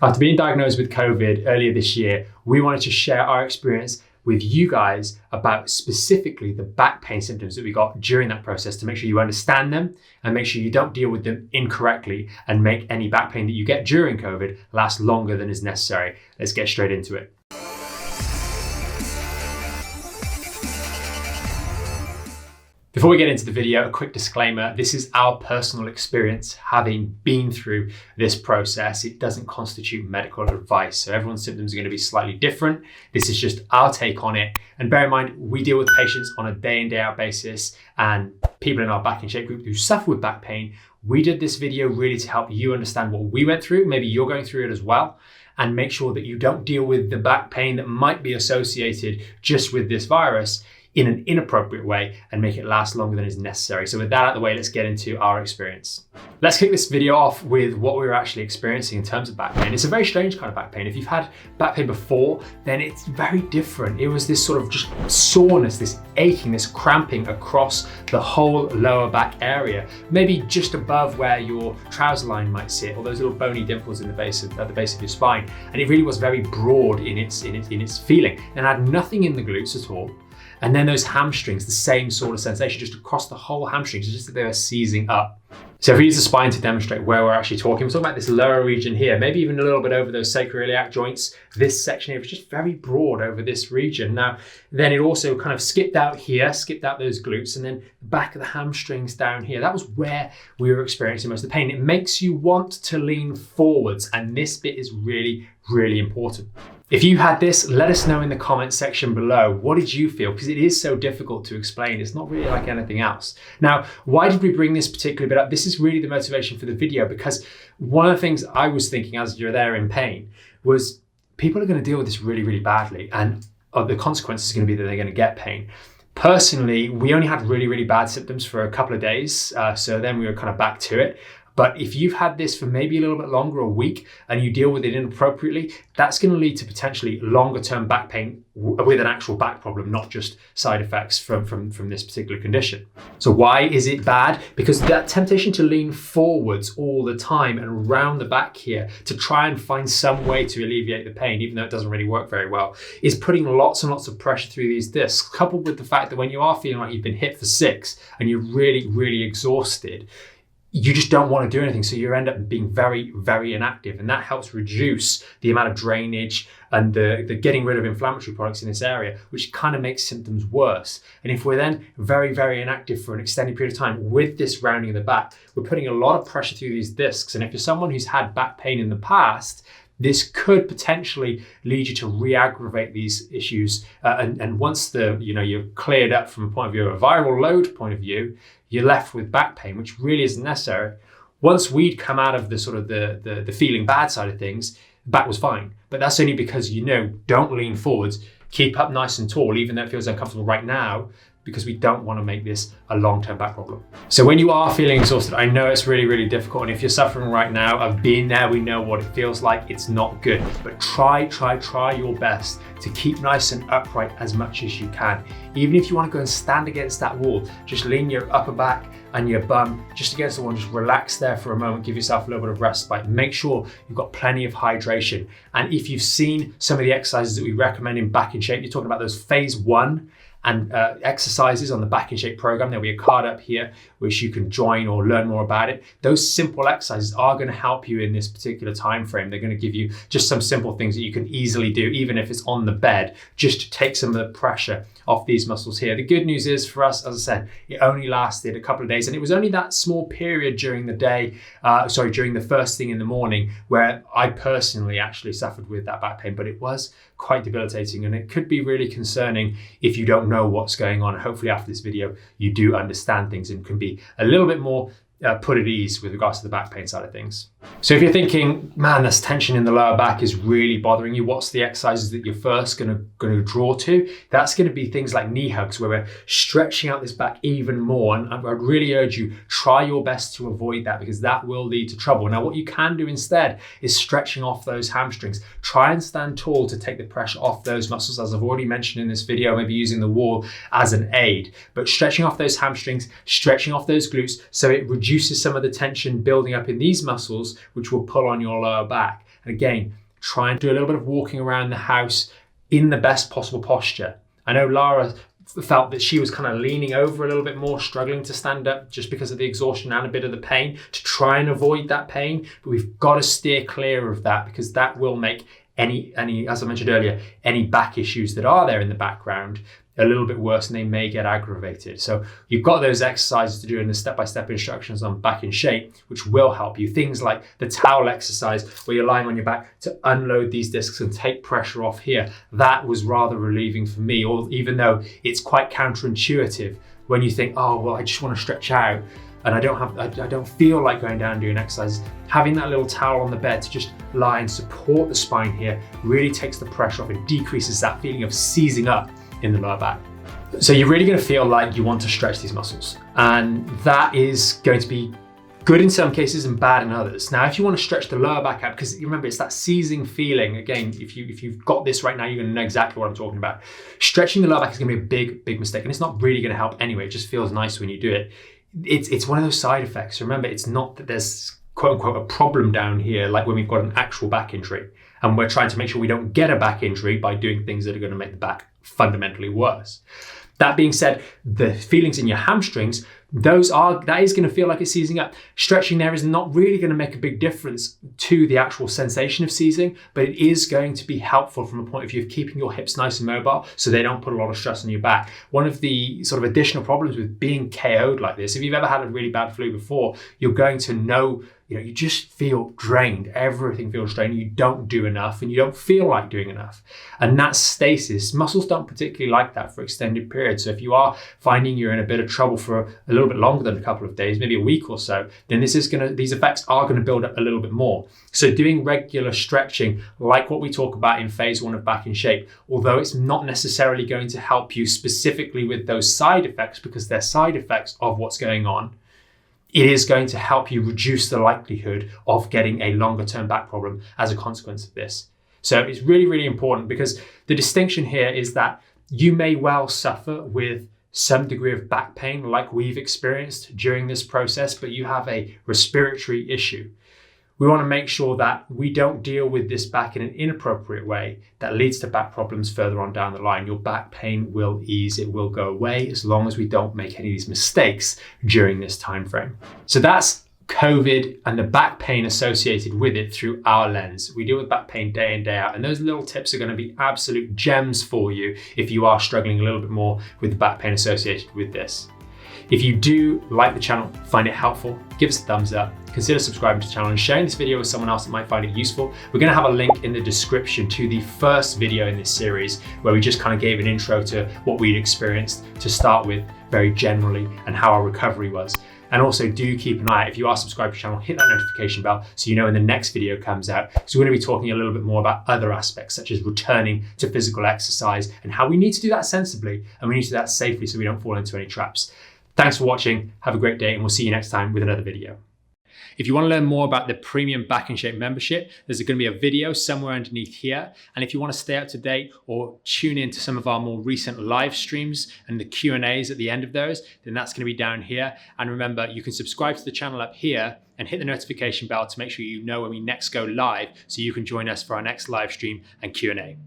After being diagnosed with COVID earlier this year, we wanted to share our experience with you guys about specifically the back pain symptoms that we got during that process to make sure you understand them and make sure you don't deal with them incorrectly and make any back pain that you get during COVID last longer than is necessary. Let's get straight into it. Before we get into the video, a quick disclaimer. This is our personal experience having been through this process. It doesn't constitute medical advice. So everyone's symptoms are going to be slightly different. This is just our take on it. And bear in mind, we deal with patients on a day in, day out basis and people in our Back in Shape group who suffer with back pain. We did this video really to help you understand what we went through. Maybe you're going through it as well, and make sure that you don't deal with the back pain that might be associated just with this virus in an inappropriate way and make it last longer than is necessary. So with that out of the way, let's get into our experience. Let's kick this video off with what we were actually experiencing in terms of back pain. It's a very strange kind of back pain. If you've had back pain before, then it's very different. It was this sort of just soreness, this aching, this cramping across the whole lower back area, maybe just above where your trouser line might sit, or those little bony dimples in the base of, at the base of your spine. And it really was very broad in its feeling, and had nothing in the glutes at all. And then those hamstrings, the same sort of sensation just across the whole hamstrings, just that they were seizing up. So if we use the spine to demonstrate where we're actually talking, we're talking about this lower region here, maybe even a little bit over those sacroiliac joints. This section here was just very broad over this region. Now, then it also kind of skipped out here, skipped out those glutes, and then the back of the hamstrings down here. That was where we were experiencing most of the pain. It makes you want to lean forwards, and this bit is really, really important. If you had this, let us know in the comments section below. What did you feel? Because it is so difficult to explain. It's not really like anything else. Now, why did we bring this particular bit up? This is really the motivation for the video, because one of the things I was thinking as you're there in pain was people are going to deal with this really, really badly. And the consequence is going to be that they're going to get pain. Personally, we only had really, really bad symptoms for a couple of days. So then we were kind of back to it. But if you've had this for maybe a little bit longer, a week, and you deal with it inappropriately, that's going to lead to potentially longer term back pain with an actual back problem, not just side effects from this particular condition. So why is it bad? Because that temptation to lean forwards all the time and around the back here to try and find some way to alleviate the pain, even though it doesn't really work very well, is putting lots and lots of pressure through these discs, coupled with the fact that when you are feeling like you've been hit for 6 and you're really, really exhausted, you just don't want to do anything. So you end up being very, very inactive. And that helps reduce the amount of drainage and the getting rid of inflammatory products in this area, which kind of makes symptoms worse. And if we're then very, very inactive for an extended period of time with this rounding of the back, we're putting a lot of pressure through these discs. And if you're someone who's had back pain in the past, this could potentially lead you to re-aggravate these issues. And once you're cleared up from a point of view, a viral load point of view, you're left with back pain, which really isn't necessary. Once we'd come out of the sort of the feeling bad side of things, the back was fine. But that's only because don't lean forwards, keep up nice and tall, even though it feels uncomfortable right now, because we don't want to make this a long-term back problem. So when you are feeling exhausted, I know it's really, really difficult. And if you're suffering right now, I've been there, we know what it feels like. It's not good, but try your best to keep nice and upright as much as you can. Even if you want to go and stand against that wall, just lean your upper back and your bum just against the wall, just relax there for a moment, give yourself a little bit of respite. Make sure you've got plenty of hydration. And if you've seen some of the exercises that we recommend in Back in Shape, you're talking about those phase 1 and exercises on the Back in Shape program. There'll be a card up here which you can join or learn more about it. Those simple exercises are going to help you in this particular time frame. They're going to give you just some simple things that you can easily do, even if it's on the bed, just to take some of the pressure off these muscles here. The good news is for us, as I said, it only lasted a couple of days, and it was only that small period during the day, during the first thing in the morning, where I personally actually suffered with that back pain, but it was quite debilitating, and it could be really concerning if you don't know what's going on. Hopefully after this video, you do understand things and can be a little bit more put at ease with regards to the back pain side of things. So if you're thinking, man, this tension in the lower back is really bothering you, what's the exercises that you're first going to draw to? That's going to be things like knee hugs, where we're stretching out this back even more. And I'd really urge you, try your best to avoid that, because that will lead to trouble. Now, what you can do instead is stretching off those hamstrings. Try and stand tall to take the pressure off those muscles, as I've already mentioned in this video, maybe using the wall as an aid. But stretching off those hamstrings, stretching off those glutes, so it reduces some of the tension building up in these muscles, which will pull on your lower back. And again, try and do a little bit of walking around the house in the best possible posture. I know Lara felt that she was kind of leaning over a little bit more, struggling to stand up just because of the exhaustion and a bit of the pain, to try and avoid that pain. But we've got to steer clear of that, because that will make any, as I mentioned earlier, any back issues that are there in the background a little bit worse, and they may get aggravated. So you've got those exercises to do in the step-by-step instructions on Back in Shape, which will help you. Things like the towel exercise, where you're lying on your back to unload these discs and take pressure off here. That was rather relieving for me, even though it's quite counterintuitive when you think, oh, well, I just want to stretch out and I don't feel like going down and doing exercises. Having that little towel on the bed to just lie and support the spine here really takes the pressure off. It decreases that feeling of seizing up in the lower back. So you're really going to feel like you want to stretch these muscles, and that is going to be good in some cases and bad in others. Now, if you want to stretch the lower back out, because remember, it's that seizing feeling. Again, if you've got this right now, you're going to know exactly what I'm talking about. Stretching the lower back is going to be a big mistake, and it's not really going to help anyway. It just feels nice when you do it. It's one of those side effects. Remember, it's not that there's quote unquote a problem down here, like when we've got an actual back injury, and we're trying to make sure we don't get a back injury by doing things that are going to make the back fundamentally worse. That being said, the feelings in your hamstrings, that is going to feel like it's seizing up. Stretching there is not really going to make a big difference to the actual sensation of seizing, but it is going to be helpful from a point of view of keeping your hips nice and mobile so they don't put a lot of stress on your back. One of the sort of additional problems with being KO'd like this, if you've ever had a really bad flu before, you're going to know, you just feel drained. Everything feels drained. You don't do enough and you don't feel like doing enough. And that's stasis. Muscles don't particularly like that for extended periods. So if you are finding you're in a bit of trouble for a little bit longer than a couple of days, maybe a week or so, then these effects are going to build up a little bit more. So doing regular stretching, like what we talk about in phase 1 of Back in Shape, although it's not necessarily going to help you specifically with those side effects, because they're side effects of what's going on, it is going to help you reduce the likelihood of getting a longer term back problem as a consequence of this. So it's really, really important, because the distinction here is that you may well suffer with some degree of back pain like we've experienced during this process, but you have a respiratory issue. We want to make sure that we don't deal with this back in an inappropriate way that leads to back problems further on down the line. Your back pain will ease, it will go away, as long as we don't make any of these mistakes during this time frame. So that's COVID and the back pain associated with it through our lens. We deal with back pain day in, day out, and those little tips are going to be absolute gems for you if you are struggling a little bit more with the back pain associated with this. If you do like the channel, find it helpful, give us a thumbs up, consider subscribing to the channel and sharing this video with someone else that might find it useful. We're going to have a link in the description to the first video in this series, where we just kind of gave an intro to what we'd experienced to start with very generally and how our recovery was. And also do keep an eye out, if you are subscribed to the channel, hit that notification bell so you know when the next video comes out. So we're going to be talking a little bit more about other aspects, such as returning to physical exercise and how we need to do that sensibly and we need to do that safely so we don't fall into any traps. Thanks for watching, have a great day, and we'll see you next time with another video. If you want to learn more about the premium Back in Shape membership, there's going to be a video somewhere underneath here. And if you want to stay up to date or tune in to some of our more recent live streams and the Q&As at the end of those, then that's going to be down here. And remember, you can subscribe to the channel up here and hit the notification bell to make sure you know when we next go live, so you can join us for our next live stream and Q&A.